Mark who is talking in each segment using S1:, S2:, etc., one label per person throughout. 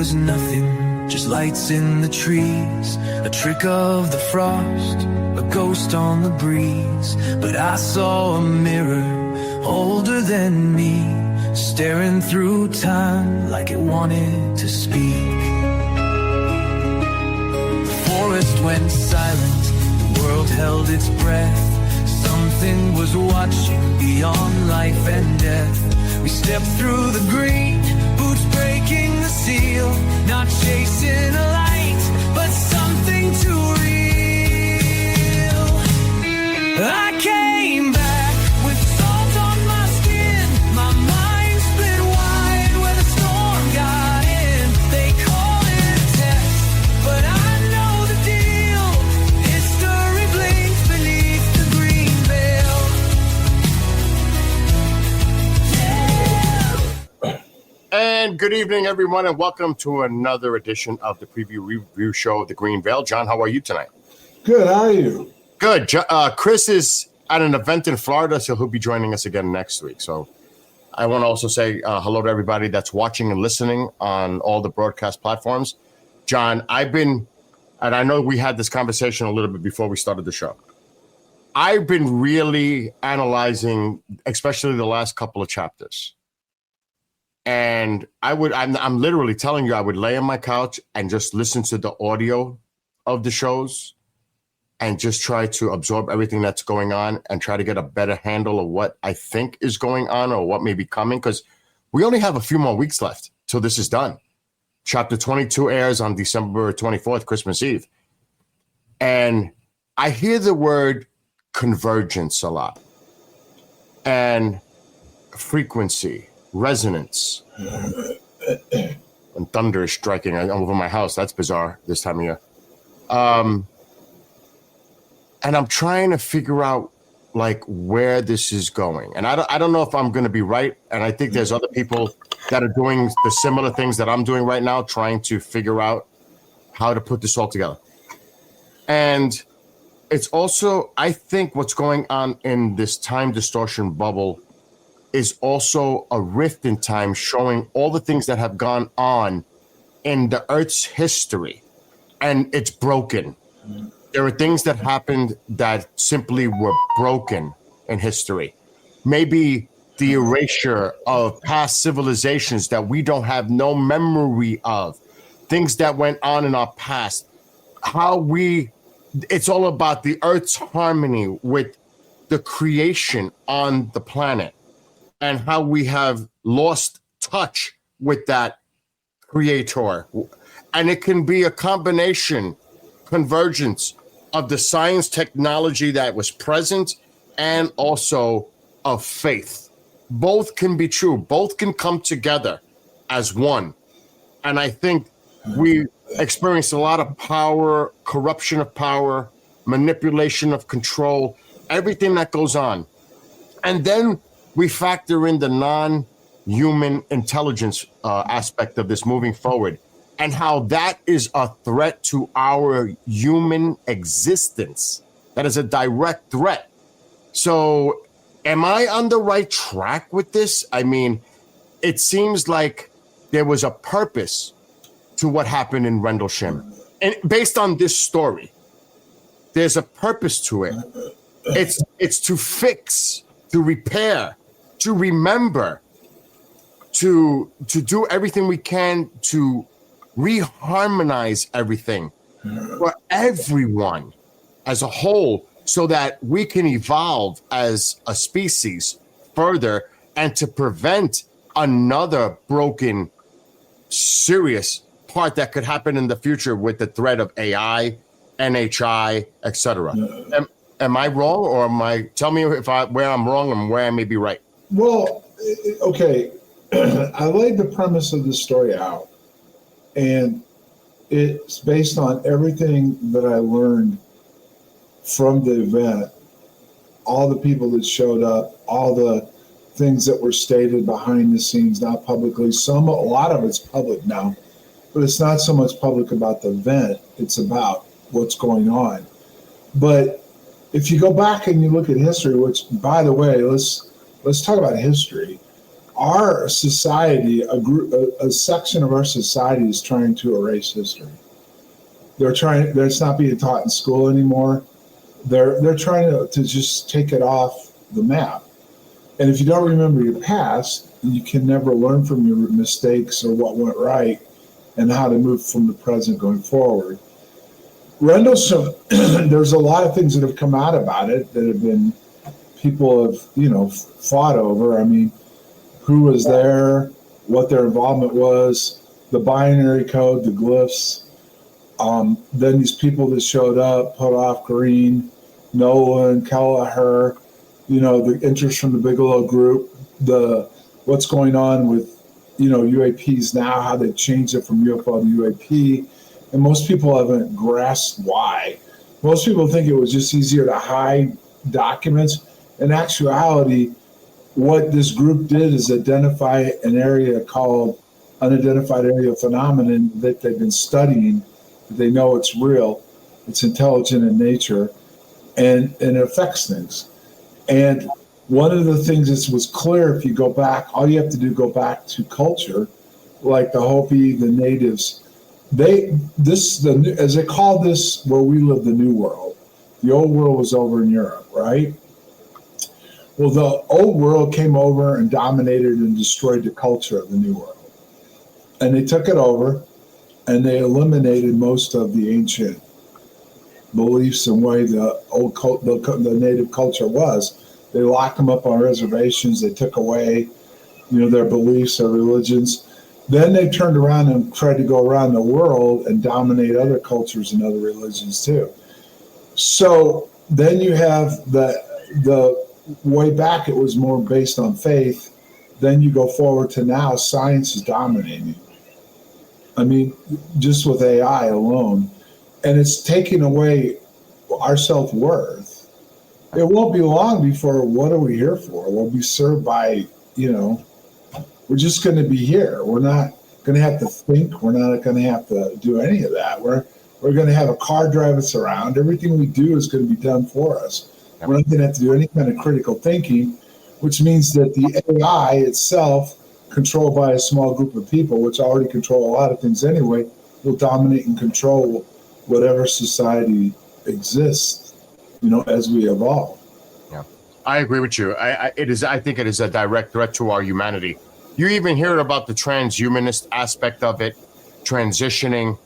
S1: was nothing, just lights in the trees, a trick of the frost, a ghost on the breeze. But I saw a mirror older than me, staring through time like it wanted to speak. The forest went silent, the world held its breath. Something was watching beyond life and death. We stepped through the green, boots breaking the seal, not chasing a light, but something too real. I came back with salt on my skin, my mind split wide where the storm got in. They call it a test, but I know the deal. History blinks beneath the green veil.
S2: And good evening, everyone, and welcome to another edition of the Preview Review Show of the Green Veil. John, how are you tonight?
S3: Good, how are you?
S2: Good. Chris is at an event in Florida, so he'll be joining us again next week. So I want to also say hello to everybody that's watching and listening on all the broadcast platforms. John, and I know we had this conversation a little bit before we started the show. I've been really analyzing, especially the last couple of chapters. And I'm literally telling you, I would lay on my couch and just listen to the audio of the shows and just try to absorb everything that's going on and try to get a better handle of what I think is going on or what may be coming, because we only have a few more weeks left till this is done. Chapter 22 airs on December 24th, Christmas Eve. And I hear the word convergence a lot and frequency. Resonance. And thunder is striking over my house. That's bizarre this time of year. And I'm trying to figure out like where this is going. And I don't know if I'm going to be right. And I think there's other people that are doing the similar things that I'm doing right now, trying to figure out how to put this all together. And it's also, I think what's going on in this time distortion bubble is also a rift in time, showing all the things that have gone on in the Earth's history, and it's broken. There are things that happened that simply were broken in history. Maybe the erasure of past civilizations that we don't have no memory of, things that went on in our past, it's all about the Earth's harmony with the creation on the planet, and how we have lost touch with that creator. And it can be a combination, convergence of the science technology that was present and also of faith. Both can be true. Both can come together as one. And I think we experience a lot of power, corruption of power, manipulation of control, everything that goes on. And then we factor in the non-human intelligence aspect of this moving forward, and how that is a threat to our human existence. That is a direct threat. So am I on the right track with this? I mean, it seems like there was a purpose to what happened in Rendlesham. And based on this story, there's a purpose to it. It's to fix, to repair, to remember, to do everything we can to reharmonize everything for everyone as a whole, so that we can evolve as a species further and to prevent another broken, serious part that could happen in the future with the threat of AI, NHI, etc. Am I wrong, or tell me where I'm wrong and where I may be right?
S3: Well, okay, I laid the premise of the story out, and it's based on everything that I learned from the event, all the people that showed up, all the things that were stated behind the scenes, not publicly. A lot of it's public now, but it's not so much public about the event, it's about what's going on. But if you go back and you look at history, which, by the way, let's talk about history. our society, a section of our society is trying to erase history. It's not being taught in school anymore. They're trying to just take it off the map. And if you don't remember your past, you can never learn from your mistakes or what went right and how to move from the present going forward. Rendlesham, there's a lot of things that have come out about it that have been, people have, fought over. I mean, who was there, what their involvement was, the binary code, the glyphs. Then these people that showed up, put off Green, Nolan, Kelleher, the interest from the Bigelow group, what's going on with, UAPs now, how they changed it from UFO to UAP. And most people haven't grasped why. Most people think it was just easier to hide documents. In actuality, what this group did is identify an area called unidentified area phenomenon that they've been studying. They know it's real, it's intelligent in nature, and it affects things. And one of the things that was clear, if you go back, all you have to do, go back to culture, like the Hopi, the natives, as they call this, where we live, the New World. The old world was over in Europe, right? Well, the old world came over and dominated and destroyed the culture of the New World. And they took it over and they eliminated most of the ancient beliefs and way the native culture was. They locked them up on reservations. They took away, their beliefs, their religions. Then they turned around and tried to go around the world and dominate other cultures and other religions too. So then you have the way back, it was more based on faith. Then you go forward to now, science is dominating. I mean, just with AI alone, and it's taking away our self-worth. It won't be long before, what are we here for? We'll be served by, we're just going to be here. We're not going to have to think. We're not going to have to do any of that. We're going to have a car drive us around. Everything we do is going to be done for us. Yep. We're not going to have to do any kind of critical thinking, which means that the AI itself, controlled by a small group of people, which already control a lot of things anyway, will dominate and control whatever society exists, as we evolve.
S2: Yeah, I agree with you. I think it is a direct threat to our humanity. You even hear about the transhumanist aspect of it, transitioning,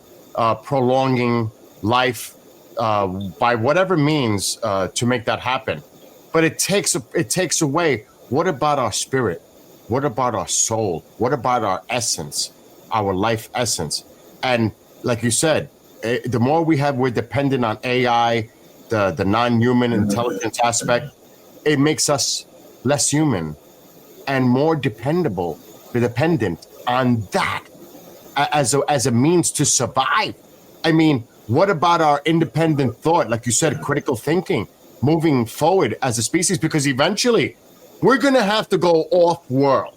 S2: prolonging life by whatever means to make that happen. But it takes away. What about our spirit? What about our soul? What about our essence, our life essence? And like you said, the more we're dependent on AI, the non-human intelligence aspect, it makes us less human and more dependent on that as a means to survive. I mean, what about our independent thought? Like you said, critical thinking, moving forward as a species, because eventually we're going to have to go off-world.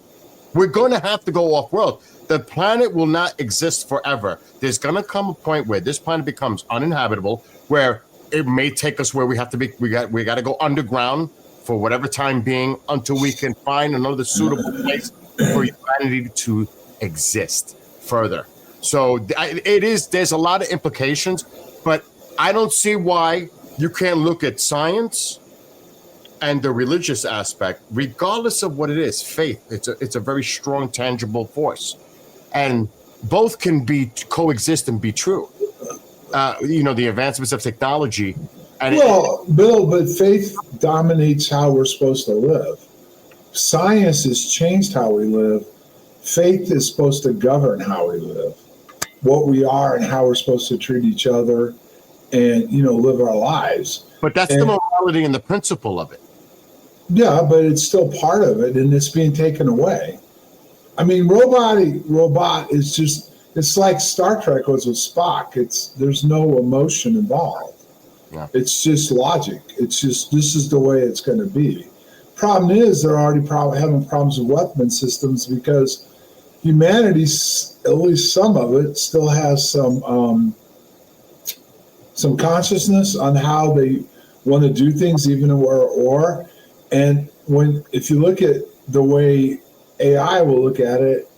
S2: We're going to have to go off-world. The planet will not exist forever. There's going to come a point where this planet becomes uninhabitable, where it may take us where we have to be. We got to go underground for whatever time being until we can find another suitable place for humanity to exist further. So there's a lot of implications, but I don't see why you can't look at science and the religious aspect, regardless of what it is. Faith, it's a very strong, tangible force, and both can coexist and be true. The advancements of technology.
S3: Bill, but faith dominates how we're supposed to live. Science has changed how we live. Faith is supposed to govern how we live, what we are and how we're supposed to treat each other and, live our lives. But that's the
S2: morality and the principle of it.
S3: Yeah, but it's still part of it, and it's being taken away. I mean, robot is just, it's like Star Trek was with Spock. There's no emotion involved. Yeah. It's just logic. It's just, this is the way it's going to be. Problem is, they're already having problems with weapon systems because humanity, at least some of it, still has some consciousness on how they want to do things, even in war. And if you look at the way AI will look at it,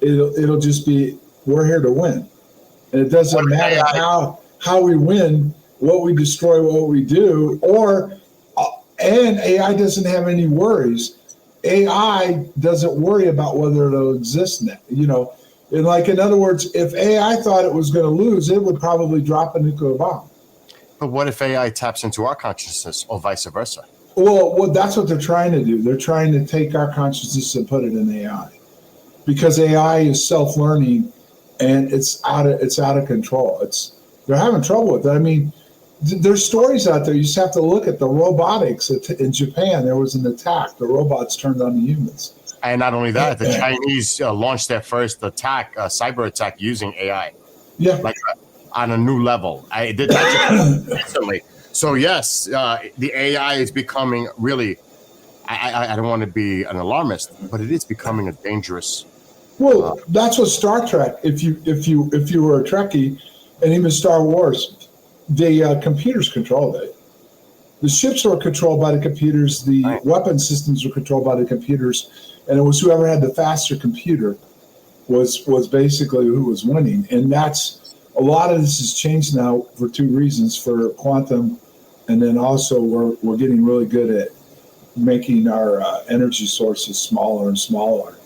S3: it'll just be, we're here to win. And it doesn't matter how we win, what we destroy, what we do, and AI doesn't have any worries. AI doesn't worry about whether it'll exist now, And like, in other words, if AI thought it was going to lose, it would probably drop a nuclear bomb.
S2: But what if AI taps into our consciousness or vice versa?
S3: Well, that's what they're trying to do. They're trying to take our consciousness and put it in AI, because AI is self-learning and it's out of control. They're having trouble with it. I mean, there's stories out there. You just have to look at the robotics. In Japan, there was an attack. The robots turned on the humans.
S2: And not only that, the Chinese launched their first attack, cyber attack, using AI.
S3: Yeah.
S2: Like on a new level. I did that recently. So yes, the AI is becoming really, I don't want to be an alarmist, but it is becoming a dangerous.
S3: Well, that's what Star Trek, if you were a Trekkie, and even Star Wars, the computers controlled it. The ships were controlled by the computers. The weapon systems were controlled by the computers. And it was whoever had the faster computer was basically who was winning. And that's, a lot of this has changed now for two reasons: for quantum, and then also we're getting really good at making our energy sources smaller and smaller,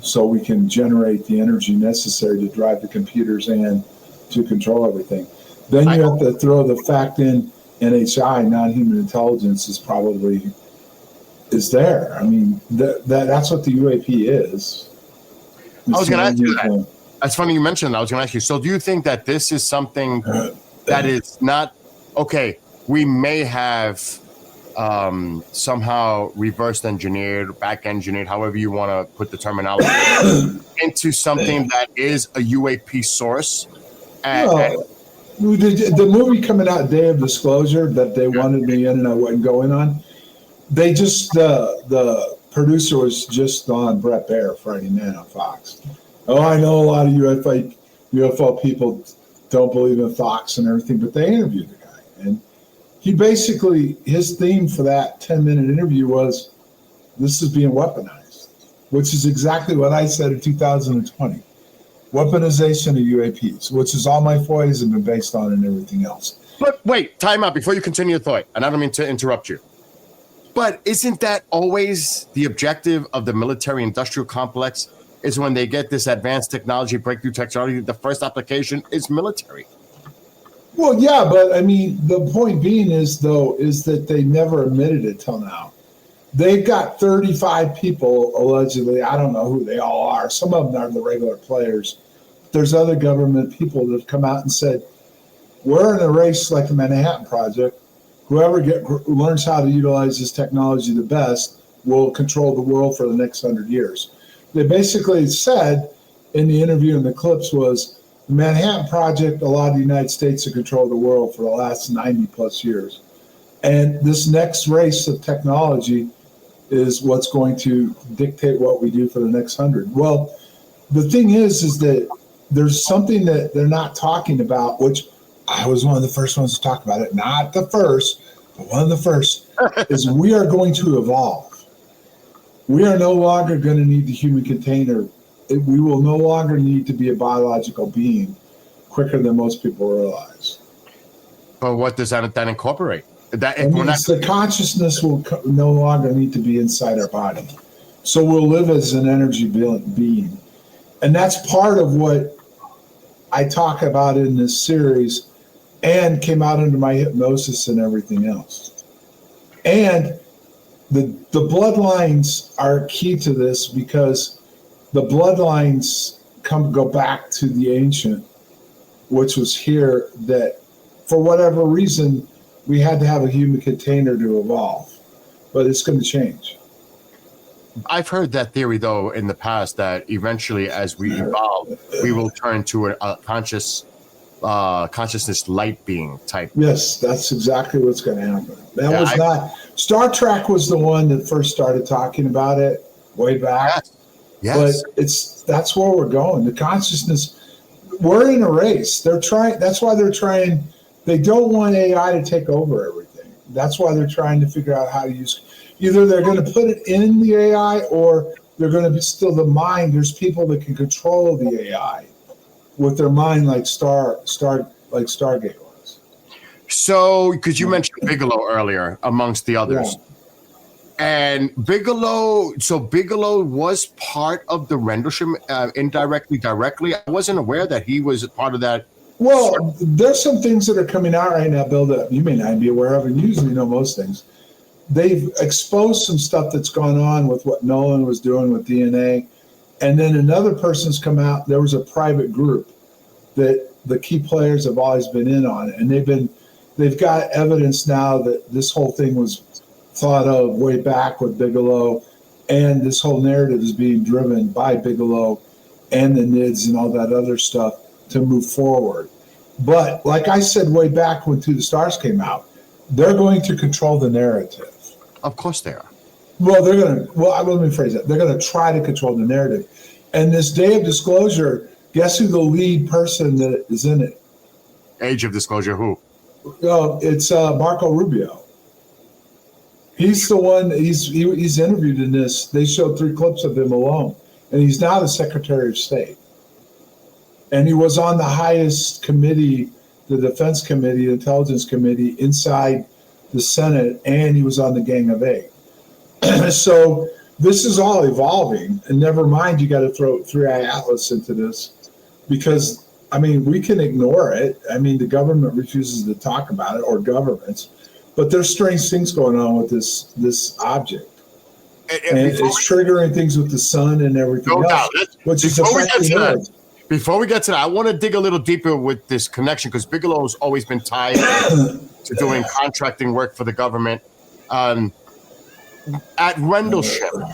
S3: so we can generate the energy necessary to drive the computers and to control everything. Then you have to throw the fact in NHI, non-human intelligence, is there. I mean, that's what the UAP is.
S2: I was going to ask you that. That's funny you mentioned that. I was going to ask you, so do you think that this is something that is not, okay, we may have somehow reverse engineered, back engineered, however you want to put the terminology, into something that is a UAP source?
S3: The movie coming out, Day of Disclosure, that they wanted me in and I wasn't going on, they just, the producer was just on Brett Baer Friday night on Fox. Oh, I know a lot of UFO people don't believe in Fox and everything, but they interviewed the guy. And he basically, his theme for that 10-minute interview was, this is being weaponized, which is exactly what I said in 2020. Weaponization of UAPs, which is all my FOIAs have been based on and everything else.
S2: But wait, time out before you continue your thought, and I don't mean to interrupt you. But isn't that always the objective of the military-industrial complex? Is when they get this advanced technology, breakthrough technology, the first application is military.
S3: Well, yeah, but I mean, the point being is that they never admitted it till now. They've got 35 people, allegedly. I don't know who they all are. Some of them are the regular players. There's other government people that have come out and said, we're in a race like the Manhattan Project. Whoever learns how to utilize this technology the best will control the world for the next 100 years. They basically said in the interview and the clips was, the Manhattan Project allowed the United States to control the world for the last 90 plus years. And this next race of technology is what's going to dictate what we do for the next 100. Well, the thing is that there's something that they're not talking about, which I was one of the first ones to talk about it. Not the first, but one of the first, is we are going to evolve. We are no longer going to need the human container. We will no longer need to be a biological being quicker than most people realize.
S2: But what does that incorporate?
S3: The consciousness will no longer need to be inside our body. So we'll live as an energy being. And that's part of what I talk about in this series and came out under my hypnosis and everything else. And the bloodlines are key to this, because the bloodlines go back to the ancient, which was here, that for whatever reason, we had to have a human container to evolve, but it's going to change.
S2: I've heard that theory, though, in the past, that eventually, as we evolve, we will turn to a consciousness light being type.
S3: Yes, that's exactly what's going to happen. Star Trek was the one that first started talking about it way back.
S2: Yes.
S3: But that's where we're going. The consciousness, we're in a race. That's why they're trying. They don't want AI to take over everything. That's why they're trying to figure out how to use. Either they're going to put it in the AI, or they're going to be still the mind. There's people that can control the AI with their mind, like Stargate was.
S2: So, because you mentioned Bigelow earlier, amongst the others.
S3: Yeah.
S2: And Bigelow was part of the Rendlesham, indirectly, directly. I wasn't aware that he was part of that.
S3: Well, there's some things that are coming out right now, Bill, that you may not be aware of, and usually know most things. They've exposed some stuff that's gone on with what Nolan was doing with DNA. And then another person's come out. There was a private group that the key players have always been in on. And they've got evidence now that this whole thing was thought of way back with Bigelow. And this whole narrative is being driven by Bigelow and the NIDS and all that other stuff to move forward. But like I said way back when To the Stars came out, they're going to control the narrative.
S2: Of course they are.
S3: Well, let me phrase that. They're going to try to control the narrative. And this day of disclosure, guess who the lead person that is in it?
S2: Age of disclosure, who?
S3: It's Marco Rubio. He's the one, he's interviewed in this. They showed 3 clips of him alone. And he's now the Secretary of State. And he was on the highest committee, the Defense Committee, the Intelligence Committee inside the Senate, and he was on the Gang of 8. So this is all evolving, and never mind, you got to throw 3i Atlas into this because, I mean, we can ignore it. I mean, the government refuses to talk about it, or governments, but there's strange things going on with this object. And it's triggering things with the sun and everything else, which is affecting Earth.
S2: Before we get to that, I want to dig a little deeper with this connection because Bigelow has always been tied to doing contracting work for the government. At Rendlesham,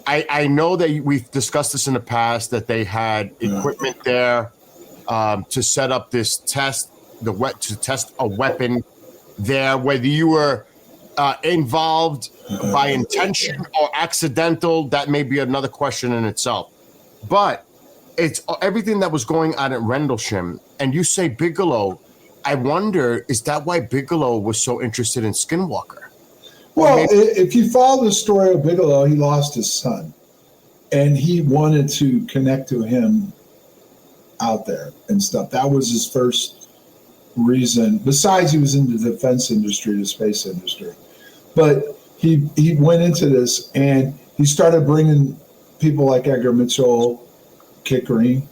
S2: I know that we've discussed this in the past, that they had equipment there to set up this test, to test a weapon there. Whether you were involved by intention or accidental, that may be another question in itself. But it's everything that was going on at Rendlesham. And you say Bigelow, I wonder, is that why Bigelow was so interested in Skinwalker?
S3: Well, if you follow the story of Bigelow, he lost his son. And he wanted to connect to him out there and stuff. That was his first reason. Besides, he was in the defense industry, the space industry. But he went into this and he started bringing people like Edgar Mitchell, Kit Green,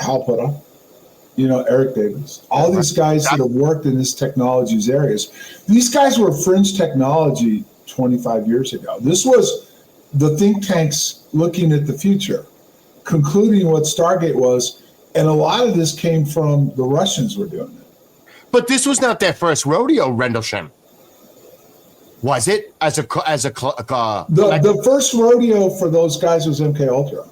S3: Hal Putta, Eric Davis, all these guys that have worked in this technologies areas. These guys were fringe technology 25 years ago. This was the think tanks looking at the future, concluding what Stargate was. And a lot of this came from the Russians were doing it.
S2: But this was not their first rodeo, Rendlesham. Was it?
S3: The first rodeo for those guys was MK Ultra.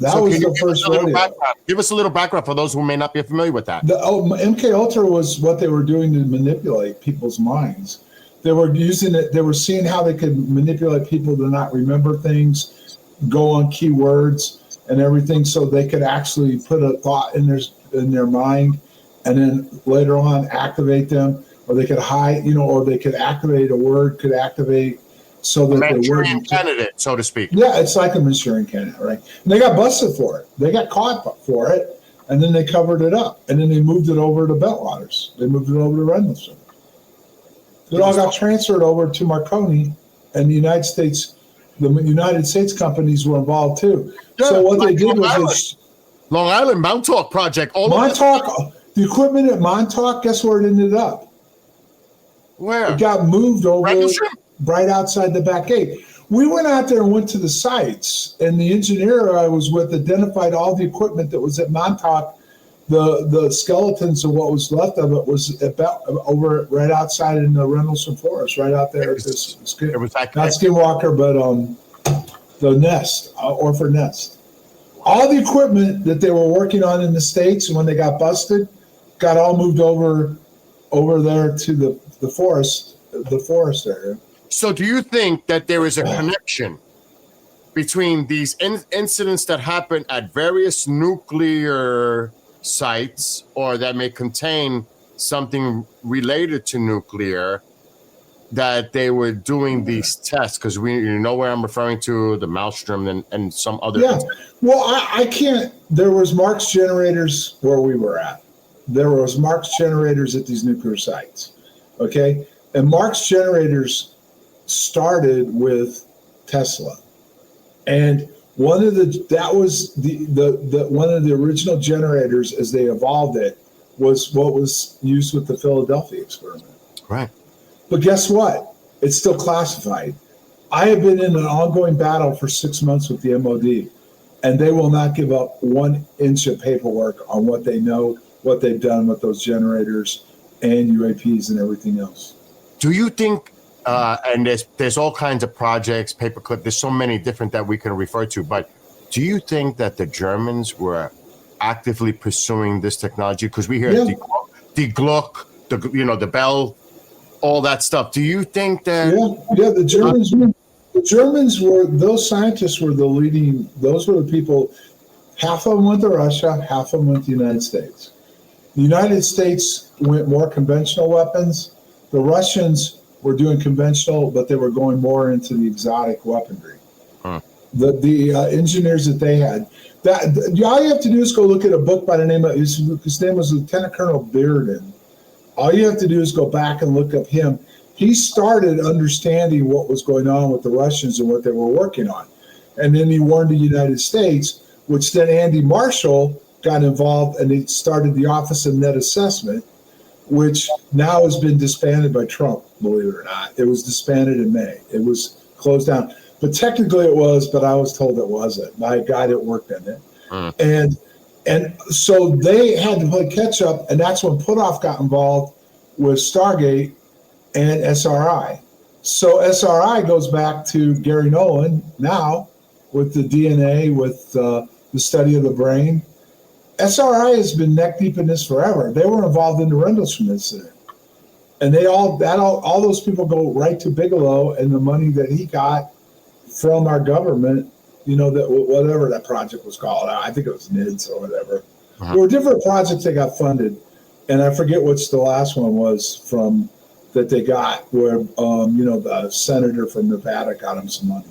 S3: That was the first rodeo.
S2: Give us a little background for those who may not be familiar with that.
S3: MK Ultra was what they were doing to manipulate people's minds. They were using it. They were seeing how they could manipulate people to not remember things, go on keywords and everything, so they could actually put a thought in their mind, and then later on activate them, or they could hide, or they could activate a word, could activate. So that
S2: Manchurian candidate, so to speak.
S3: Yeah, it's like a Manchurian candidate, right? And they got busted for it. They got caught for it, and then they covered it up. And then they moved it over to Beltwaters. They moved it over to Rendlesham. It all got transferred over to Marconi, and the United States companies were involved too.
S2: Yeah,
S3: so what they did was
S2: Long Island Montauk project.
S3: Montauk, the equipment at Montauk, guess where it ended up?
S2: Where?
S3: It got moved over.
S2: Rendlesham?
S3: Right outside the back gate. We went out there and went to the sites, and the engineer I was with identified all the equipment that was at Montauk. The skeletons of what was left of it was about over right outside in the Rendlesham Forest, right out there. It was not Skinwalker, but the nest, Orford Nest. All the equipment that they were working on in the States, and when they got busted, got all moved over there to the forest area.
S2: So do you think that there is a connection between these incidents that happen at various nuclear sites, or that may contain something related to nuclear, that they were doing these tests? Because you know where I'm referring to, the Maelstrom and some other.
S3: Yeah. Well, I can't. There was Marx generators where we were at. There was Marx generators at these nuclear sites. Okay, and Marx generators started with Tesla, and one of the one of the original generators as they evolved it was what was used with the Philadelphia experiment.
S2: Right.
S3: But guess what? It's still classified. I have been in an ongoing battle for 6 months with the MOD, and they will not give up 1 inch of paperwork on what they know, what they've done with those generators and UAPs and everything else.
S2: Do you think, and there's all kinds of projects, paperclip, there's so many different that we can refer to, but do you think that the Germans were actively pursuing this technology? Because we hear the Gluck, the Bell, all that stuff. Do you think that?
S3: Yeah, the Germans were, those scientists were the leading, those were the people, half of them went to Russia, half of them went to the United States. The United States went more conventional weapons. The Russians were doing conventional, but they were going more into the exotic weaponry. The engineers that they had, all you have to do is go look at a book by the name of, his name was Lieutenant Colonel Bearden. All you have to do is go back and look up him. He started understanding what was going on with the Russians and what they were working on. And then he warned the United States, which then Andy Marshall got involved, and he started the Office of Net Assessment, which now has been disbanded by Trump, believe it or not. It was disbanded in May. It was closed down. But technically it was, but I was told it wasn't by a guy that worked in it. And so they had to play catch up, and that's when Puthoff got involved with Stargate and SRI. So SRI goes back to Gary Nolan now with the DNA, with the study of the brain. SRI has been neck deep in this forever. They were involved in the Rendlesham incident. And all those people go right to Bigelow and the money that he got from our government, that whatever that project was called. I think it was NIDS or whatever. There were different projects that got funded, and I forget which the last one was from that they got, where the senator from Nevada got them some money.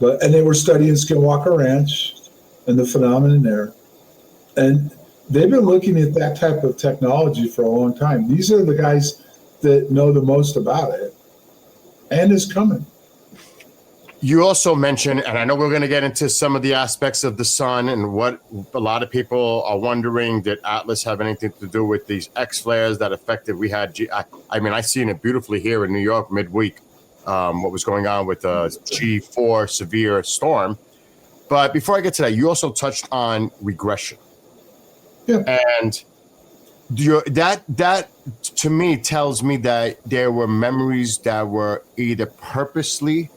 S3: And they were studying Skinwalker Ranch and the phenomenon there, and they've been looking at that type of technology for a long time. These are the guys that know the most about it, and it's coming.
S2: You also mentioned, and I know we're going to get into some of the aspects of the sun and what a lot of people are wondering, did Atlas have anything to do with these X flares that affected? We had, I seen it beautifully here in New York midweek, what was going on with the G4 severe storm. But before I get to that, you also touched on regression. Yeah. And that to me tells me that there were memories that were either purposely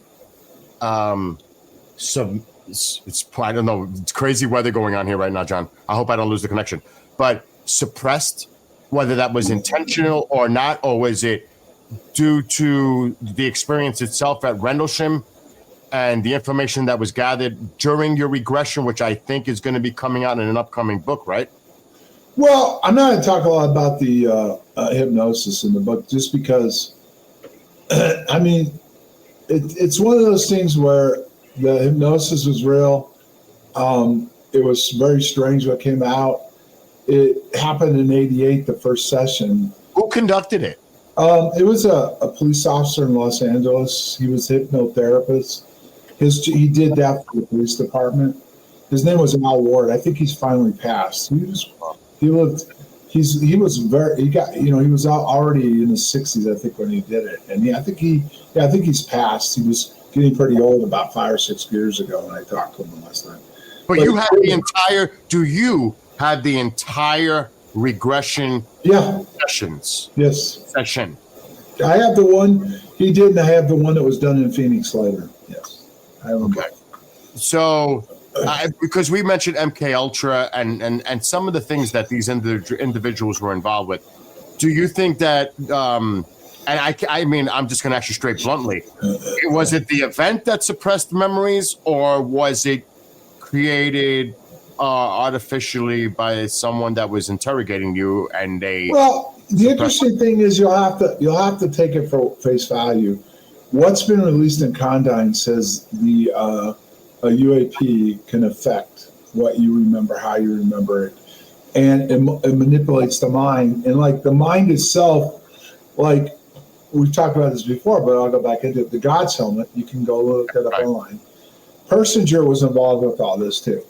S2: it's I don't know, it's crazy weather going on here right now, John. I hope I don't lose the connection. But suppressed, whether that was intentional or not, or was it due to the experience itself at Rendlesham and the information that was gathered during your regression, which I think is going to be coming out in an upcoming book, right?
S3: Well, I'm not going to talk a lot about the hypnosis in the book, just because, it's one of those things where the hypnosis was real. It was very strange what came out. It happened in '88, the first session.
S2: Who conducted it?
S3: It was a police officer in Los Angeles. He was a hypnotherapist. He did that for the police department. His name was Al Ward. I think he's finally passed. He was already in his 60s, I think, when he did it. And I think he's passed. He was getting pretty old about 5 or 6 years ago when I talked to him the last time.
S2: But you had you had the entire regression sessions?
S3: Yes.
S2: Session.
S3: I have the one he did, and I have the one that was done in Phoenix later. Yes. I have them.
S2: Okay. So, because we mentioned MK Ultra and some of the things that these individuals were involved with, do you think that? And I'm just going to ask you straight bluntly: was it the event that suppressed memories, or was it created artificially by someone that was interrogating you and they?
S3: Well, The interesting thing is you'll have to take it for face value. What's been released in Conduit says a UAP can affect what you remember, how you remember it, and it manipulates the mind. And like the mind itself, like we've talked about this before, but I'll go back into it. The God's helmet, you can go look it up online. Persinger was involved with all this too.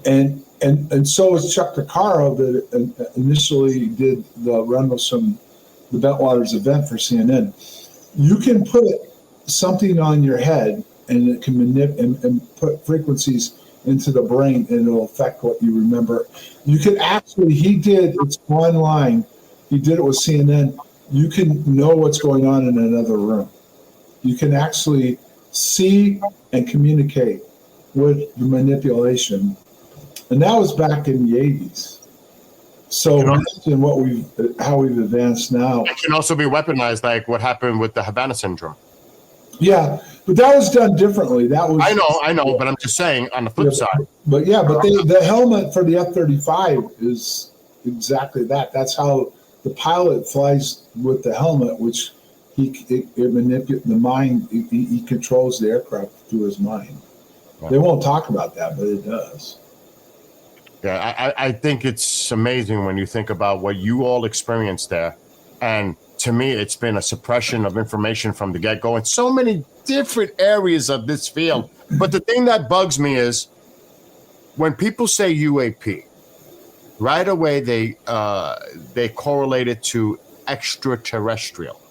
S3: And so is Chuck Tuccaro that initially did the Rendlesham, the Bentwaters event for CNN. You can put something on your head and it can and put frequencies into the brain and it'll affect what you remember. You can actually, it's online. He did it with CNN. You can know what's going on in another room. You can actually see and communicate with the manipulation. And that was back in the 80s. So imagine how we've advanced now.
S2: It can also be weaponized, like what happened with the Havana syndrome.
S3: Yeah, but that was done differently. That was
S2: I know, but I'm just saying on the flip side.
S3: But the helmet for the F-35 is exactly that. That's how the pilot flies with the helmet, which it manipulates the mind. He controls the aircraft through his mind. Right. They won't talk about that, but it does.
S2: Yeah, I think it's amazing when you think about what you all experienced there. And to me, it's been a suppression of information from the get-go in so many different areas of this field. But the thing that bugs me is when people say UAP, right away they correlate it to extraterrestrial.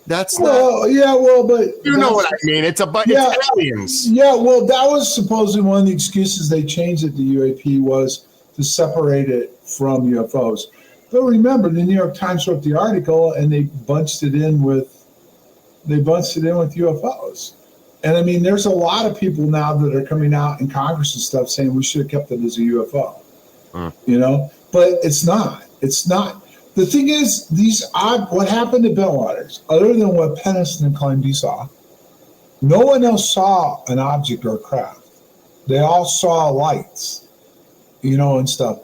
S2: That's
S3: but
S2: you know what I mean. It's aliens.
S3: Yeah, well, that was supposedly one of the excuses they changed it to UAP was to separate it from UFOs. But remember, the New York Times wrote the article and they bunched it in with UFOs. And I mean, there's a lot of people now that are coming out in Congress and stuff saying we should have kept it as a UFO. You know, but it's not. It's not. The thing is, what happened to Bentwaters, other than what Penniston and Klein saw, no one else saw an object or a craft. They all saw lights, you know, and stuff.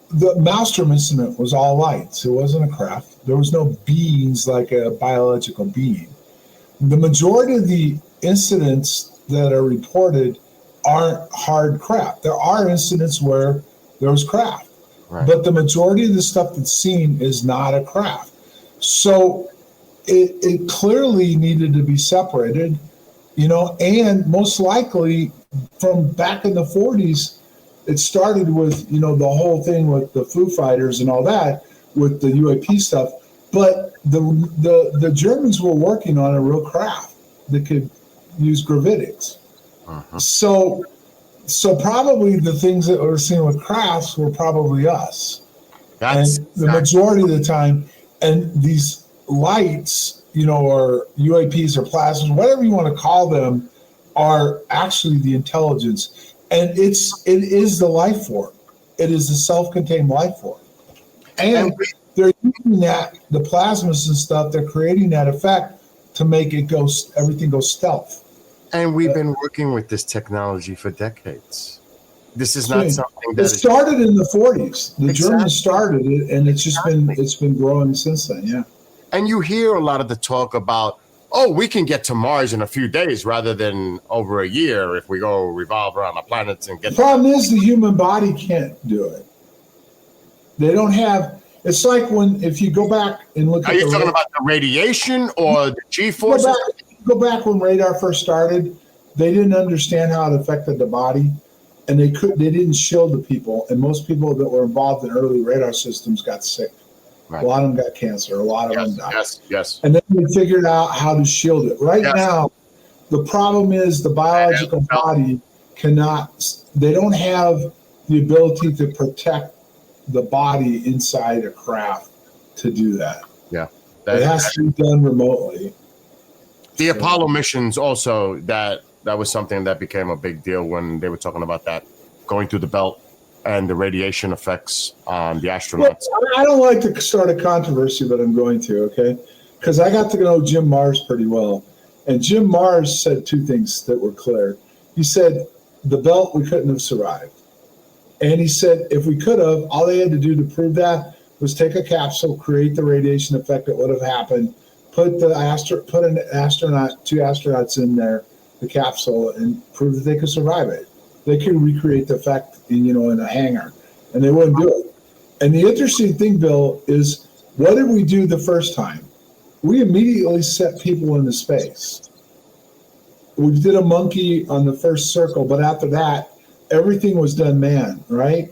S3: The Maelstrom incident was all lights. It wasn't a craft. There was no beings like a biological being. The majority of the incidents that are reported aren't hard craft. There are incidents where there was craft. Right. But the majority of the stuff that's seen is not a craft. So it clearly needed to be separated, you know, and most likely from back in the 40s, it started with, you know, the whole thing with the Foo Fighters and all that, with the UAP stuff. But the Germans were working on a real craft that could use gravitics. Uh-huh. So probably the things that we're seeing with crafts were probably us. And the majority of the time, and these lights, you know, or UAPs or plasmas, whatever you want to call them, are actually the intelligence. And it is the life form. It is a self-contained life form. And they're using the plasmas and stuff, they're creating that effect to make everything go stealth.
S2: And we've been working with this technology for decades. This is not something that
S3: started in the 40s. The Germans started it, and it's been growing since then. Yeah.
S2: And you hear a lot of the talk about, we can get to Mars in a few days rather than over a year if we go revolve around the planets and get.
S3: The problem is the human body can't do it. They don't have. It's like if you go back and look.
S2: Are you talking about the radiation or the G-forces?
S3: Go back when radar first started, they didn't understand how it affected the body, and they didn't shield the people, and most people that were involved in early radar systems got sick. Right. A lot of them got cancer. A lot of them died.
S2: Yes.
S3: And then they figured out how to shield it. Right now, the problem is the biological body they don't have the ability to protect the body inside a craft to do that.
S2: Yeah.
S3: It has to be done remotely.
S2: The Apollo missions also, that was something that became a big deal when they were talking about that, going through the belt and the radiation effects on the astronauts.
S3: Well, I don't like to start a controversy, but I'm going to, okay? Because I got to know Jim Marrs pretty well. And Jim Marrs said two things that were clear. He said, the belt, we couldn't have survived. And he said, if we could have, all they had to do to prove that was take a capsule, create the radiation effect that would have happened, put an astronaut, 2 astronauts in there, the capsule, and prove that they could survive it. They could recreate the effect in a hangar, and they wouldn't do it. And the interesting thing, Bill, is what did we do the first time? We immediately set people into space. We did a monkey on the first circle, but after that, everything was done manned, right?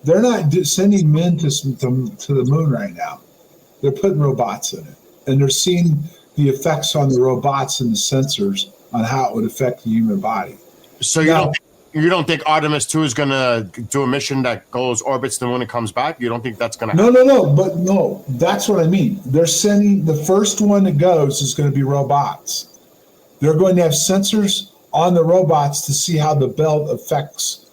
S3: They're not sending men to the moon right now. They're putting robots in it, and they're seeing the effects on the robots and the sensors on how it would affect the human body.
S2: So you don't think Artemis 2 is going to do a mission that goes orbits the moon and comes back? You don't think that's going to happen?
S3: No, that's what I mean. They're sending the first one that goes is going to be robots. They're going to have sensors on the robots to see how the belt affects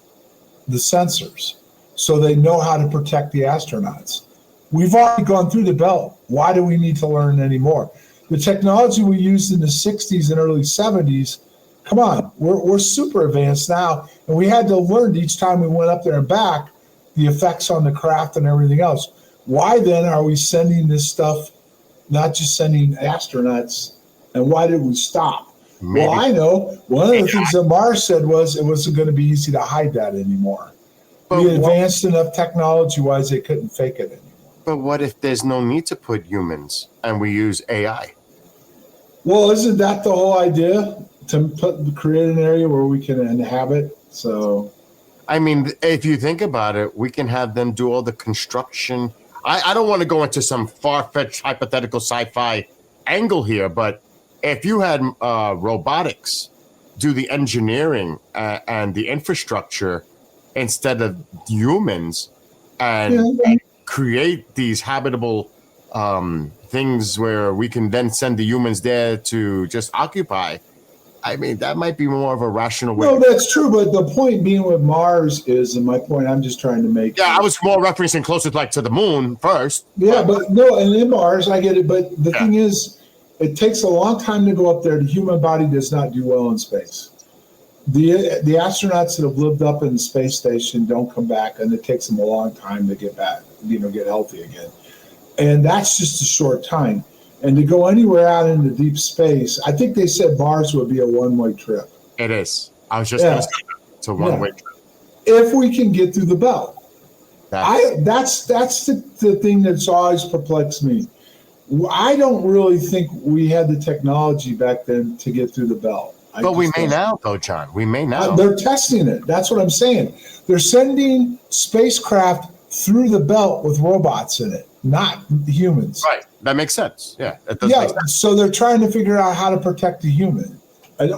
S3: the sensors, so they know how to protect the astronauts. We've already gone through the belt. Why do we need to learn any more? The technology we used in the 60s and early 70s, come on, we're super advanced now, and we had to learn each time we went up there and back the effects on the craft and everything else. Why then are we sending this stuff, not just sending astronauts, and why did we stop? Maybe. Well, I know one of the things that Mars said was it wasn't going to be easy to hide that anymore. But we advanced enough technology-wise they couldn't fake it anymore.
S2: But what if there's no need to put humans and we use AI?
S3: Well, isn't that the whole idea? To create an area where we can inhabit. So,
S2: I mean, if you think about it, we can have them do all the construction. I don't want to go into some far-fetched hypothetical sci-fi angle here, but if you had robotics do the engineering and the infrastructure instead of humans, and create these habitable things where we can then send the humans there to just occupy. I mean, that might be more of a rational way.
S3: No, that's true. But the point being with Mars is, and my point I'm just trying to make.
S2: Yeah, I was more referencing closer to the moon first.
S3: Yeah, but no, and in Mars, I get it. But the thing is, it takes a long time to go up there. The human body does not do well in space. The astronauts that have lived up in the space station don't come back, and it takes them a long time to get back, get healthy again. And that's just a short time. And to go anywhere out into deep space, I think they said Mars would be a one-way trip.
S2: It is. I was just going to say it's a one-way trip.
S3: If we can get through the belt. That's the thing that's always perplexed me. I don't really think we had the technology back then to get through the belt.
S2: But we may now, though, John. We may now.
S3: They're testing it. That's what I'm saying. They're sending spacecraft through the belt with robots in it, not humans.
S2: Right. That makes sense. Yeah. That does make sense.
S3: So they're trying to figure out how to protect the human.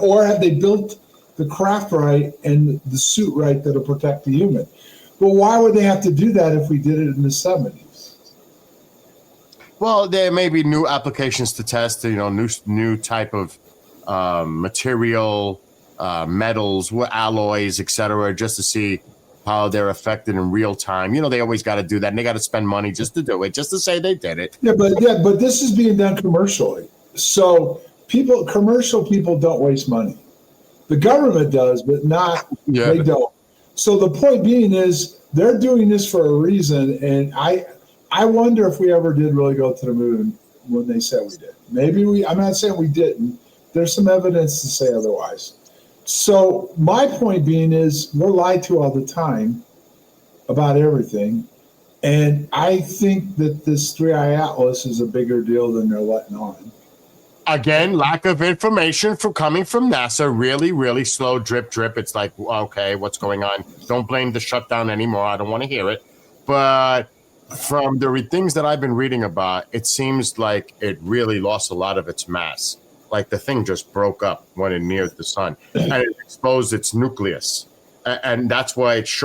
S3: Or have they built the craft right and the suit right that'll protect the human? But why would they have to do that if we did it in the 70s?
S2: Well, there may be new applications to test, new type of material, metals, alloys, etc., just to see how they're affected in real time. They always got to do that, and they got to spend money just to do it, just to say they did it.
S3: Yeah, but this is being done commercially. So commercial people don't waste money. The government does, but they don't. So the point being is they're doing this for a reason, and I wonder if we ever did really go to the moon when they said we did. Maybe I'm not saying we didn't. There's some evidence to say otherwise. So my point being is we're lied to all the time about everything. And I think that this 3i Atlas is a bigger deal than they're letting on.
S2: Again, lack of information coming from NASA, really, really slow drip. It's like, okay, what's going on? Don't blame the shutdown anymore. I don't want to hear it. But from the things that I've been reading about, it seems like it really lost a lot of its mass. Like the thing just broke up when it neared the sun, and it exposed its nucleus. And that's why it's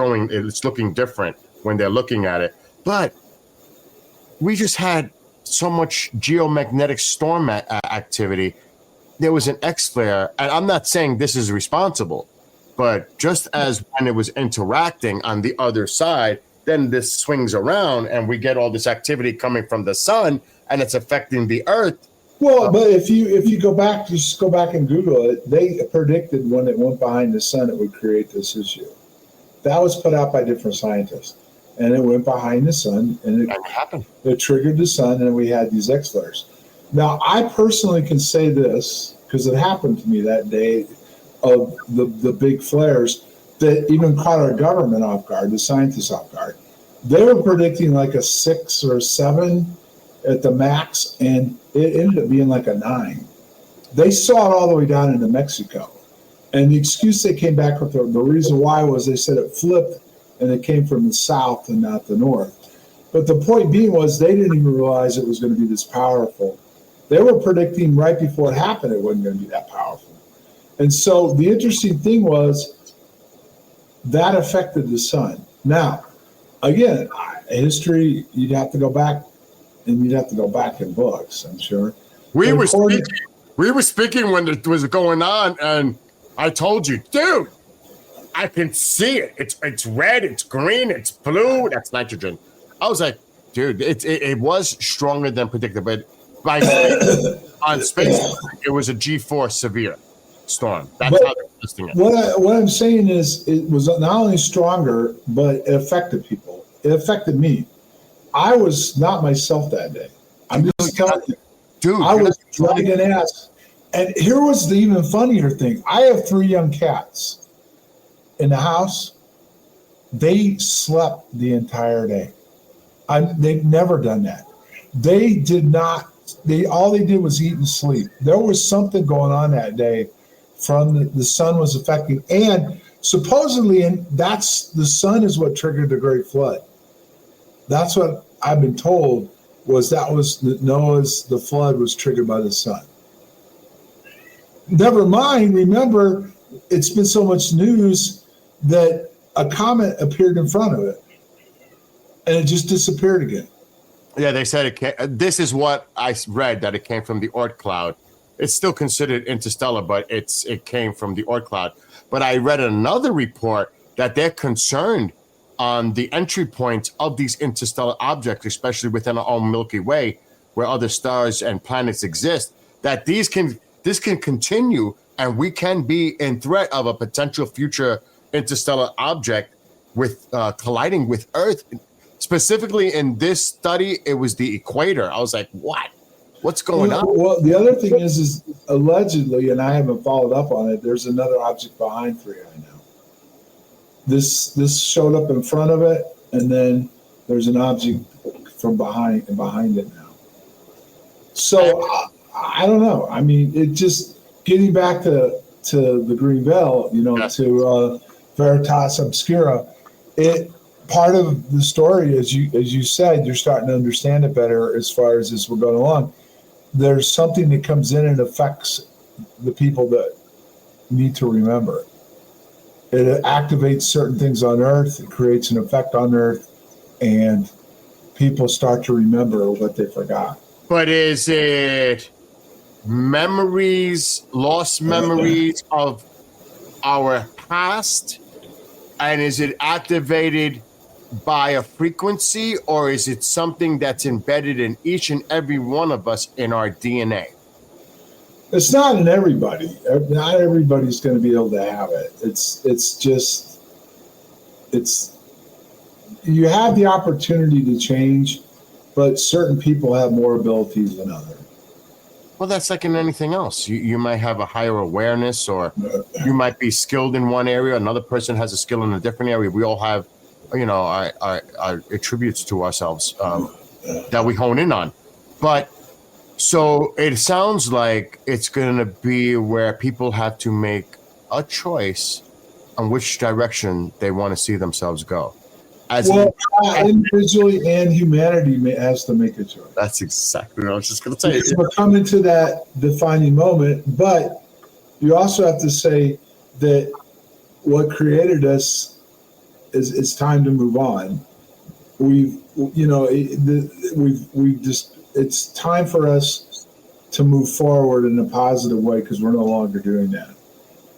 S2: looking different when they're looking at it. But we just had so much geomagnetic storm activity. There was an X flare, and I'm not saying this is responsible, but just as when it was interacting on the other side, then this swings around and we get all this activity coming from the sun, and it's affecting the Earth.
S3: Well, but if you go back, just go back and Google it. They predicted when it went behind the sun, it would create this issue. That was put out by different scientists. and it went behind the sun, and
S2: That happened.
S3: it triggered the sun, and we had these X flares. Now, I personally can say this because it happened to me that day of the big flares that even caught our government off guard, the scientists off guard. They were predicting like a 6 or 7 at the max, and it ended up being like a 9. They saw it all the way down into Mexico. And the excuse they came back with, the reason why was they said it flipped and it came from the south and not the north. But the point being was they didn't even realize it was going to be this powerful. They were predicting right before it happened it wasn't going to be that powerful. And so the interesting thing was that affected the sun. Now, again, history, you'd have to go back, and you'd have to go back in books, I'm sure.
S2: We were speaking when it was going on, and I told you, dude, I can see it. It's red, it's green, it's blue. That's nitrogen. I was like, dude, it was stronger than predicted, but on space, it was a G4 severe storm. That's how they're listing it.
S3: What I'm saying is, it was not only stronger, but it affected people. It affected me. I was not myself that day. I'm just telling you,
S2: dude.
S3: I was dragging ass. And here was the even funnier thing. I have 3 young cats in the house. They slept the entire day. They've never done that. They did not. All they did was eat and sleep. There was something going on that day from the sun was affecting, and supposedly, and that's the sun is what triggered the Great Flood. That's what I've been told the flood was triggered by the sun. Never mind, remember, it's been so much news that a comet appeared in front of it and it just disappeared again.
S2: Yeah, they said it came, this is what I read, that it came from the Oort cloud. It's still considered interstellar, but it came from the Oort cloud. But I read another report that they're concerned on the entry points of these interstellar objects, especially within our own Milky Way, where other stars and planets exist, that this can continue, and we can be in threat of a potential future interstellar object with colliding with Earth. Specifically in this study, it was the equator. I was like, what? What's going on?
S3: Well, the other thing is allegedly, and I haven't followed up on it, there's another object behind 3i now. This showed up in front of it, and then there's an object from behind it now. So I don't know. I mean, it just getting back to the Green Bell, to Veritas Obscura. Part of the story, as you said, you're starting to understand it better as far as we're going along. There's something that comes in and affects the people that need to remember. It activates certain things on Earth. It creates an effect on Earth, and people start to remember what they forgot.
S2: But is it lost memories of our past? And is it activated by a frequency, or is it something that's embedded in each and every one of us in our DNA?
S3: It's not in everybody. Not everybody's going to be able to have it. You have the opportunity to change, but certain people have more abilities than others.
S2: Well, that's like in anything else. You might have a higher awareness, or you might be skilled in one area. Another person has a skill in a different area. We all have, our attributes to ourselves that we hone in on. But so it sounds like it's going to be where people have to make a choice on which direction they want to see themselves go.
S3: Individually and humanity has to make a choice.
S2: That's exactly what I was just going to say.
S3: We're coming to that defining moment, but you also have to say that what created us is time to move on. It's time for us to move forward in a positive way, because we're no longer doing that.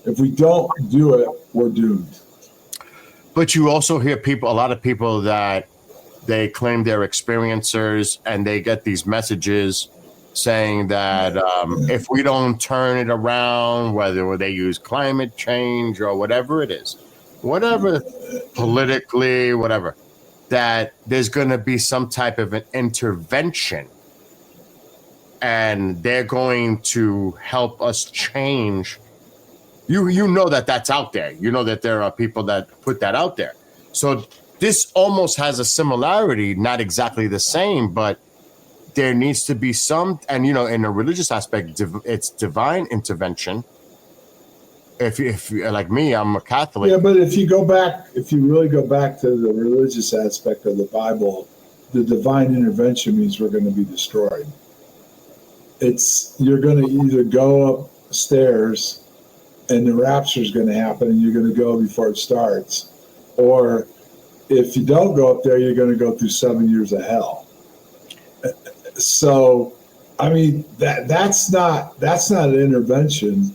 S3: If we don't do it, we're doomed.
S2: But you also hear a lot of people that they claim they're experiencers, and they get these messages saying that if we don't turn it around, whether they use climate change or whatever it is, whatever, politically, whatever, that there's going to be some type of an intervention, and they're going to help us change. You know that that's out there. You know that there are people that put that out there. So this almost has a similarity, not exactly the same, but there needs to be some, and in a religious aspect, it's divine intervention. If like me, I'm a Catholic.
S3: Yeah, but if you really go back to the religious aspect of the Bible, the divine intervention means we're going to be destroyed. You're going to either go upstairs and the rapture is going to happen and you're going to go before it starts, or if you don't go up there, you're going to go through 7 years of hell. So, I mean, that's not an intervention.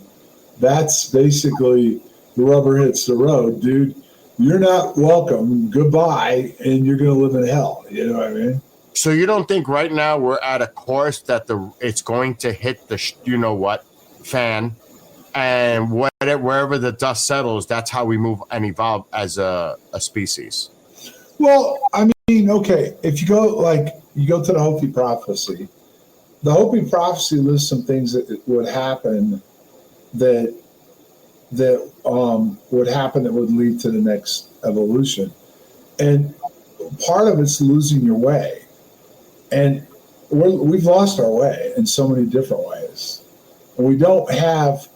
S3: That's basically the rubber hits the road, dude. You're not welcome. Goodbye, and you're going to live in hell. You know what I mean?
S2: So you don't think right now we're at a course that it's going to hit the fan, and wherever the dust settles, that's how we move and evolve as a species?
S3: Well, I mean, okay, if you go to the Hopi prophecy, the Hopi prophecy lists some things that would happen that would happen that would lead to the next evolution. And part of it's losing your way. And we've lost our way in so many different ways. And we don't have,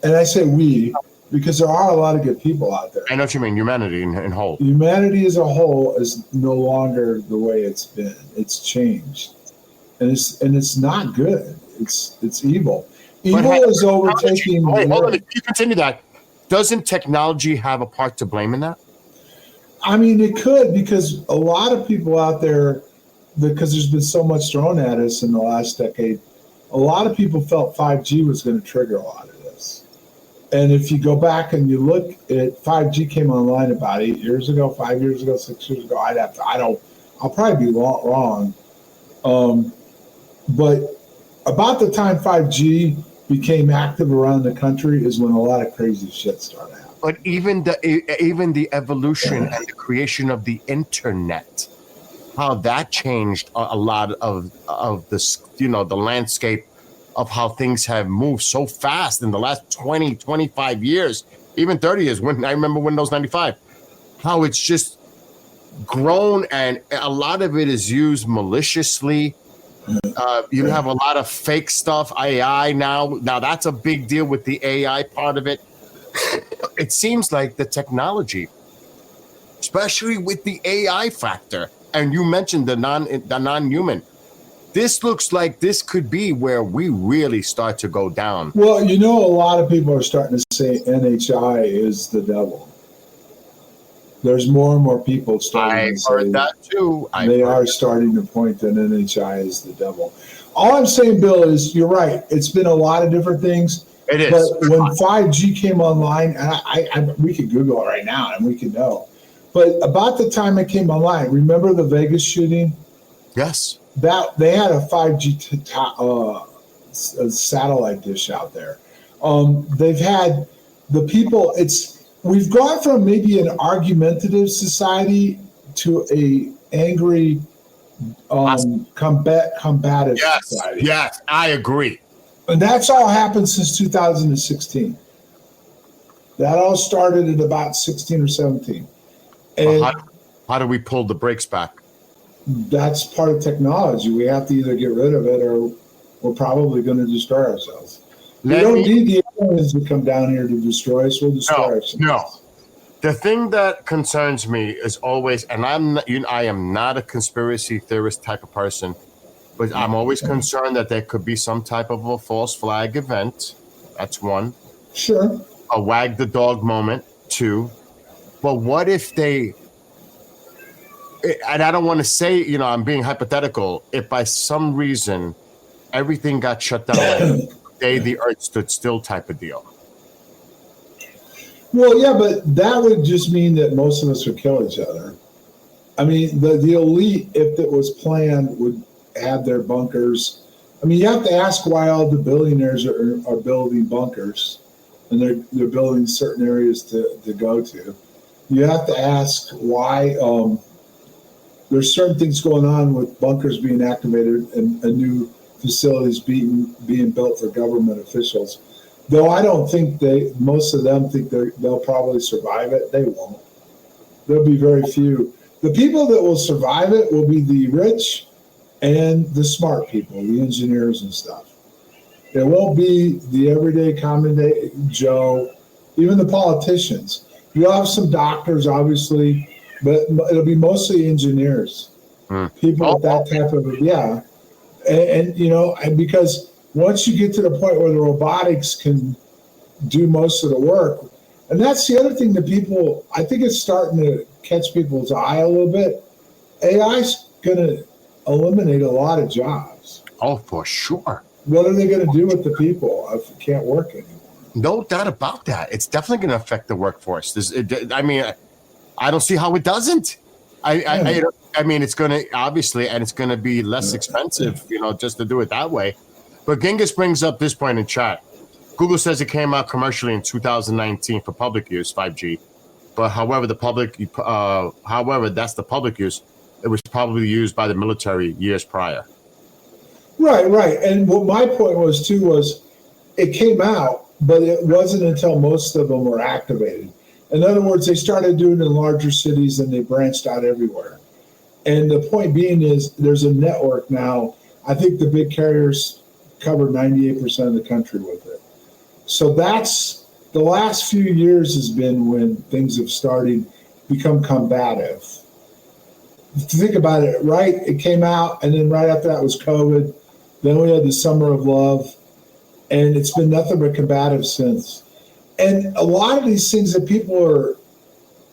S3: and I say we, because there are a lot of good people out there.
S2: I know what you mean, humanity in whole.
S3: Humanity as a whole is no longer the way it's been. It's changed. And it's not good. It's evil. Evil is overtaking.
S2: Wait, hold on. If you continue that, doesn't technology have a part to blame in that?
S3: I mean, it could, because a lot of people out there, because there's been so much thrown at us in the last decade, a lot of people felt 5G was going to trigger a lot of this. And if you go back and you look at 5G came online about 8 years ago, 5 years ago, 6 years ago. I'll probably be wrong. But about the time 5G became active around the country is when a lot of crazy shit started happening.
S2: But even the evolution and the creation of the internet, how that changed a lot of this, the landscape of how things have moved so fast in the last 20, 25 years, even 30 years. When I remember Windows 95, how it's just grown, and a lot of it is used maliciously. You have a lot of fake stuff, AI now. Now that's a big deal with the AI part of it. It seems like the technology, especially with the AI factor, and you mentioned the non-human. This looks like this could be where we really start to go down.
S3: Well, a lot of people are starting to say NHI is the devil. There's more and more people starting to say
S2: heard that too.
S3: They are starting to point that NHI is the devil. All I'm saying, Bill, is you're right. It's been a lot of different things.
S2: It is.
S3: But when 5G came online, and we could Google it right now and we can know. But about the time it came online, remember the Vegas shooting?
S2: Yes.
S3: That they had a 5G satellite dish out there. They've had the people. We've gone from maybe an argumentative society to a angry, combative society.
S2: Yes, I agree.
S3: And that's all happened since 2016. That all started at about 16 or 17. And
S2: how do we pull the brakes back?
S3: That's part of technology. We have to either get rid of it or we're probably going to destroy ourselves. We don't need the aliens to come down here to destroy us. We'll destroy ourselves.
S2: No. The thing that concerns me is always, and I am not a conspiracy theorist type of person, but I'm always concerned that there could be some type of a false flag event. That's one.
S3: Sure.
S2: A wag the dog moment, two. But what if they, and I don't want to say, I'm being hypothetical, if by some reason everything got shut down, the earth stood still type of deal.
S3: Well, yeah, but that would just mean that most of us would kill each other. I mean, the elite, if it was planned, would have their bunkers. I mean, you have to ask why all the billionaires are building bunkers, and they're building certain areas to go to. You have to ask why there's certain things going on with bunkers being activated and new facilities being built for government officials. Though I don't think most of them think they'll probably survive it. They won't. There'll be very few. The people that will survive it will be the rich and the smart people, the engineers and stuff. It won't be the everyday common day Joe, even the politicians. You'll have some doctors, obviously, but it'll be mostly engineers, people with that type of, yeah. And because once you get to the point where the robotics can do most of the work, and that's the other thing that people, I think it's starting to catch people's eye a little bit. AI's going to eliminate a lot of jobs.
S2: Oh, for sure.
S3: What are they going to do with the people if it can't work anymore?
S2: No doubt about that. It's definitely going to affect the workforce. I don't see how it doesn't. I mean, it's going to obviously, and it's going to be less expensive, just to do it that way. But Genghis brings up this point in chat. Google says it came out commercially in 2019 for public use, 5G. But however, that's the public use. It was probably used by the military years prior.
S3: Right. And what my point was too was it came out, but it wasn't until most of them were activated. In other words, they started doing it in larger cities and they branched out everywhere. And the point being is there's a network now. I think the big carriers cover 98% of the country with it. So that's the last few years has been when things have started become combative. Think about it, right? It came out, and then right after that was COVID. Then we had the Summer of Love, and it's been nothing but combative since. And a lot of these things that people are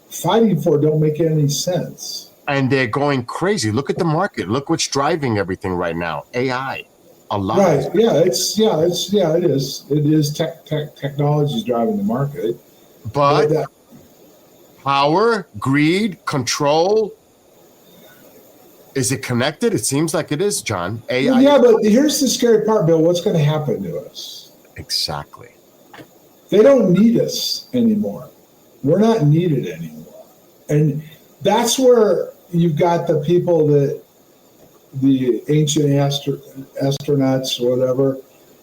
S3: fighting for don't make any sense.
S2: And they're going crazy. Look at the market. Look what's driving everything right now. AI. A lot.
S3: Right. Yeah. It is. It is technology is driving the market.
S2: But power, greed, control. Is it connected? It seems like it is, John. AI.
S3: Yeah, but here's the scary part, Bill. What's going to happen to us?
S2: Exactly.
S3: They don't need us anymore. We're not needed anymore. And that's where you've got the people that the ancient astronauts or whatever,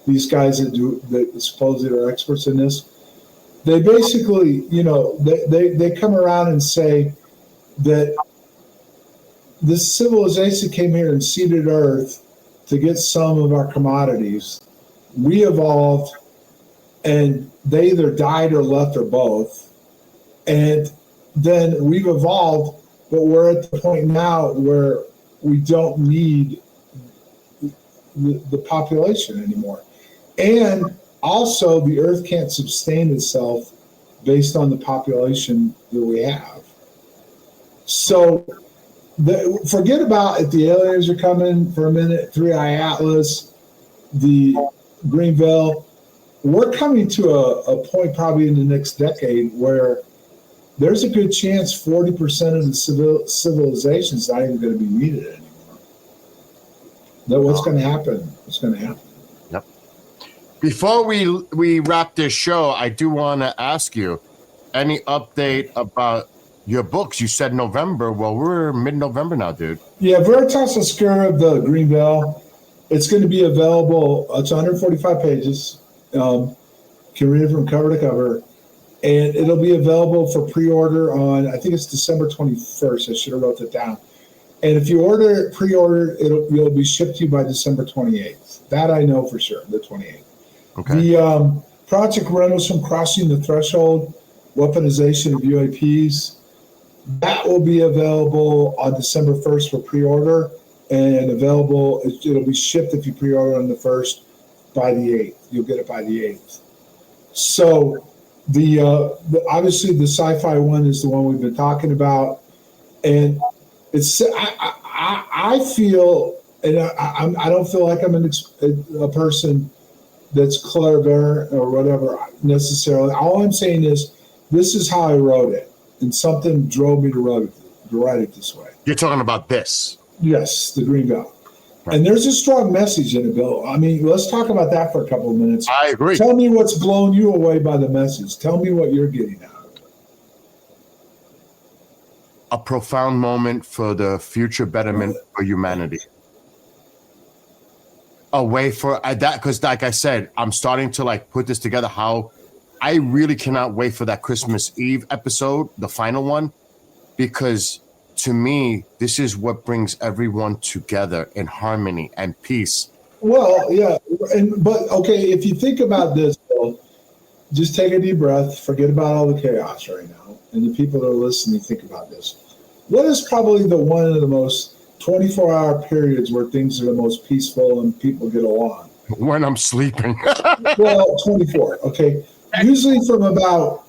S3: these guys that supposedly are experts in this, they basically, they come around and say that this civilization came here and seeded Earth to get some of our commodities. We evolved, and they either died or left or both. And then we've evolved, but we're at the point now where we don't need the population anymore. And also, the Earth can't sustain itself based on the population that we have. So forget about if the aliens are coming for a minute, 3i Atlas, the Greenville. We're coming to a point probably in the next decade where there's a good chance 40% of the civilization is not even going to be needed anymore. What's going to happen? What's going to happen?
S2: Yep. Before we wrap this show, I do want to ask you, any update about your books? You said November. Well, we're mid-November now, dude. Yeah,
S3: Veritas Oscura of the Greenville. It's going to be available. It's 145 pages. Can read it from cover to cover. And it'll be available for pre-order on, I think it's December 21st. I should have wrote that down. And if you order it, pre-order, it'll be shipped to you by December 28th. That I know for sure, the 28th.
S2: Okay.
S3: The Project Reynolds from Crossing the Threshold, Weaponization of UAPs, that will be available on December 1st for pre-order, and available, it'll be shipped if you pre-order on the 1st by the 8th. You'll get it by the 8th. So the obviously the sci-fi one is the one we've been talking about, and it's I feel, and I don't feel like I'm a person that's clairvoyant or whatever necessarily. All I'm saying is this is how I wrote it, and something drove me to write it this way.
S2: You're talking about this?
S3: Yes, the Greenville. Right. And there's a strong message in it, Bill. I mean, let's talk about that for a couple of minutes.
S2: I agree.
S3: Tell me what's blown you away by the message. Tell me what you're getting out
S2: a profound moment for the future betterment for humanity. A way for that, because like I said, I'm starting to like put this together. How I really cannot wait for that Christmas Eve episode, the final one, because to me, this is what brings everyone together in harmony and peace.
S3: Well, yeah, but okay, if you think about this, Bill, just take a deep breath, forget about all the chaos right now, and the people that are listening, think about this. What is probably the one of the most 24-hour periods where things are the most peaceful and people get along?
S2: When I'm sleeping.
S3: Well, 24, okay. Usually from about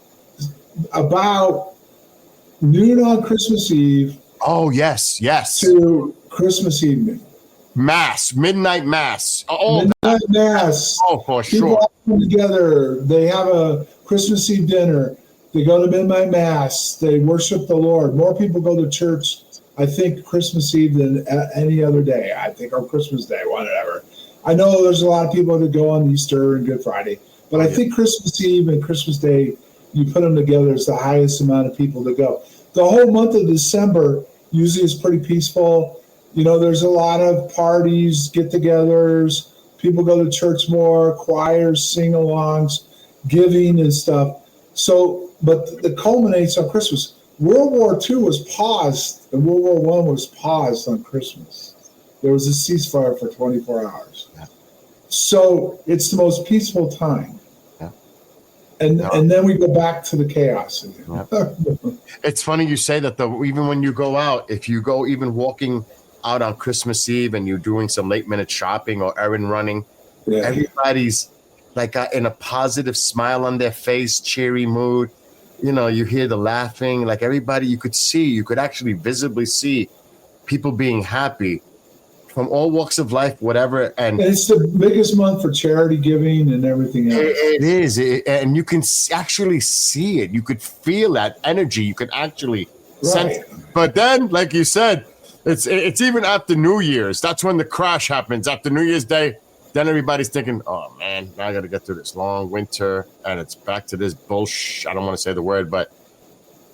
S3: noon on Christmas Eve.
S2: Oh, yes.
S3: To Christmas evening.
S2: Mass, midnight mass.
S3: Midnight mass.
S2: Oh, for
S3: People
S2: sure.
S3: all come together. They have a Christmas Eve dinner. They go to midnight mass. They worship the Lord. More people go to church, I think, Christmas Eve than any other day. I think, or Christmas Day, whatever. I know there's a lot of people that go on Easter and Good Friday, but I think Christmas Eve and Christmas Day, you put them together, is the highest amount of people that go. The whole month of December usually is pretty peaceful. You know, there's a lot of parties, get-togethers. People go to church more, choirs, sing-alongs, giving and stuff. So, but it culminates on Christmas. World War II was paused, and World War I was paused on Christmas. There was a ceasefire for 24 hours.
S2: Yeah.
S3: So it's the most peaceful time.
S2: Yeah.
S3: And then we go back to the chaos again.
S2: Yeah. It's funny you say that, though. Even when you go out, if you go even walking out on Christmas Eve and you're doing some late minute shopping or errand running, everybody's like in a positive smile on their face, cheery mood. You know, you hear the laughing, like everybody you could actually visibly see people being happy from all walks of life, whatever. And
S3: it's the biggest month for charity giving and everything else.
S2: It is. And you can actually see it. You could feel that energy. You could actually sense it. But then, like you said, it's even after New Year's. That's when the crash happens. After New Year's Day, then everybody's thinking, oh, man, now I got to get through this long winter. And it's back to this bullshit. I don't want to say the word, but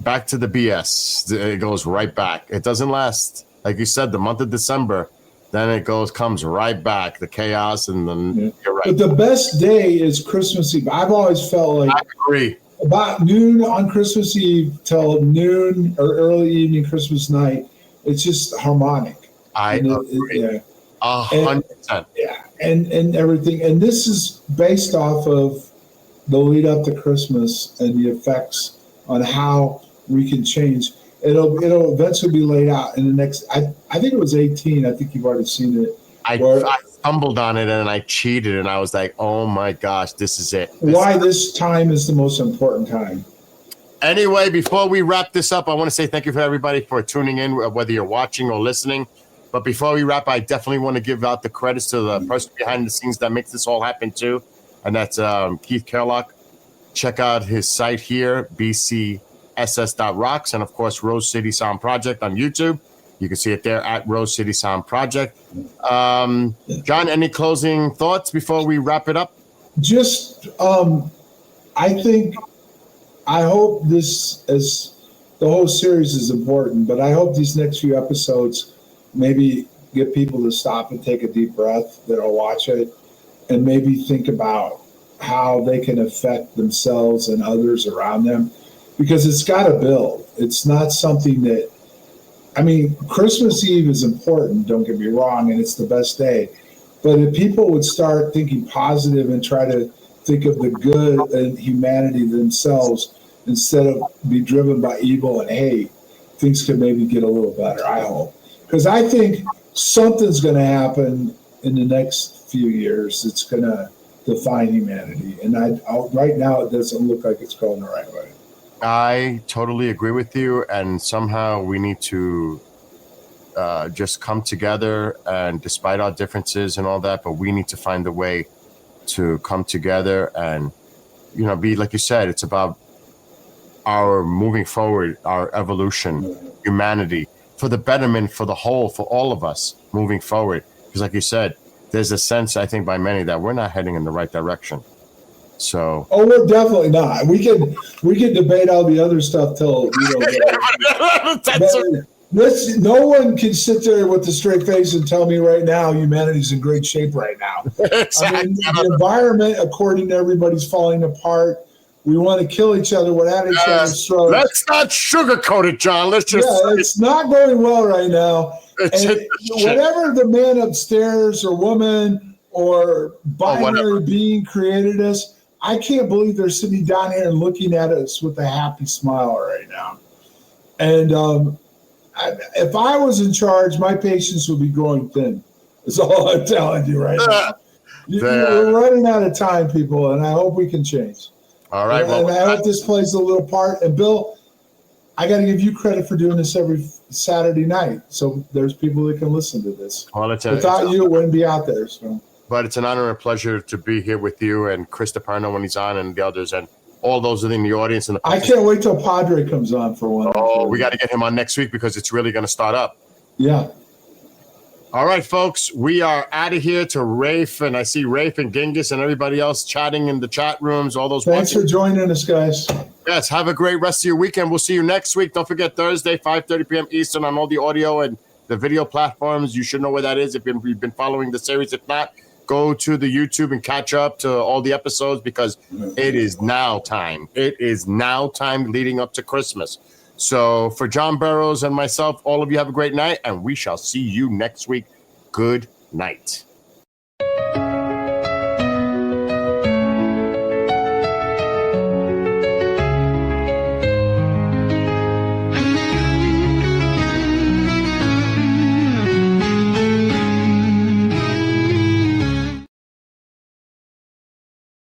S2: back to the BS. It goes right back. It doesn't last. Like you said, the month of December, then it comes right back, the chaos. And then you're right.
S3: But the best day is Christmas Eve. I've always felt like
S2: I agree.
S3: About noon on Christmas Eve till noon or early evening Christmas night, it's just harmonic.
S2: I agree. 100%.
S3: Yeah, and everything. And this is based off of the lead up to Christmas and the effects on how we can change. It'll eventually be laid out in the next. I think it was 18. I think you've already seen it.
S2: I stumbled on it and I cheated and I was like, oh my gosh, this is it.
S3: This time is the most important time.
S2: Anyway, before we wrap this up, I want to say thank you for everybody for tuning in, whether you're watching or listening. But before we wrap, I definitely want to give out the credits to the person behind the scenes that makes this all happen too. And that's Keith Kerlock. Check out his site here, bcss.rocks, and of course, Rose City Sound Project on YouTube. You can see it there at Rose City Sound Project. John, any closing thoughts before we wrap it up?
S3: Just, I hope this, as the whole series is important, but I hope these next few episodes maybe get people to stop and take a deep breath that'll watch it and maybe think about how they can affect themselves and others around them, because it's got to build. It's not something that, Christmas Eve is important, don't get me wrong, and it's the best day. But if people would start thinking positive and try to think of the good in humanity themselves instead of be driven by evil and hate, things could maybe get a little better, I hope. Because I think something's going to happen in the next few years that's going to define humanity. And right now, it doesn't look like it's going the right way.
S2: I totally agree with you. And somehow we need to just come together, and despite our differences and all that, but we need to find a way to come together and, be, like you said, it's about our moving forward, our evolution, humanity, for the betterment, for the whole, for all of us moving forward. Because like you said, there's a sense, I think, by many that we're not heading in the right direction. So.
S3: Oh, we're definitely not. We can debate all the other stuff till no one can sit there with a straight face and tell me right now humanity's in great shape right now.
S2: Exactly.
S3: I mean, the environment, according to everybody's falling apart. We want to kill each other. We're at each other's throats.
S2: Let's not sugarcoat it, John. Let's just
S3: it's not going well right now. And whatever the man upstairs or woman or binary being created us, I can't believe they're sitting down here and looking at us with a happy smile right now. And if I was in charge, my patience would be growing thin. That's all I'm telling you right now. We're running out of time, people, and I hope we can change.
S2: All right.
S3: And I hope this plays a little part. And Bill, I got to give you credit for doing this every Saturday night. So there's people that can listen to this.
S2: Well,
S3: without you, it wouldn't be out there. So.
S2: But it's an honor and pleasure to be here with you and Chris DeParno when he's on and the others and all those in the audience. And
S3: I can't wait till Padre comes on for one.
S2: Oh, we got to get him on next week because it's really going to start up.
S3: Yeah.
S2: All right, folks, we are out of here to Rafe, and I see Rafe and Genghis and everybody else chatting in the chat rooms, all those.
S3: Thanks for joining us, guys.
S2: Yes, have a great rest of your weekend. We'll see you next week. Don't forget Thursday, 5:30 p.m. Eastern on all the audio and the video platforms. You should know where that is if you've been following the series. If not, go to the YouTube and catch up to all the episodes because it is now time. It is now time leading up to Christmas. So for John Burroughs and myself, all of you have a great night, and we shall see you next week. Good night.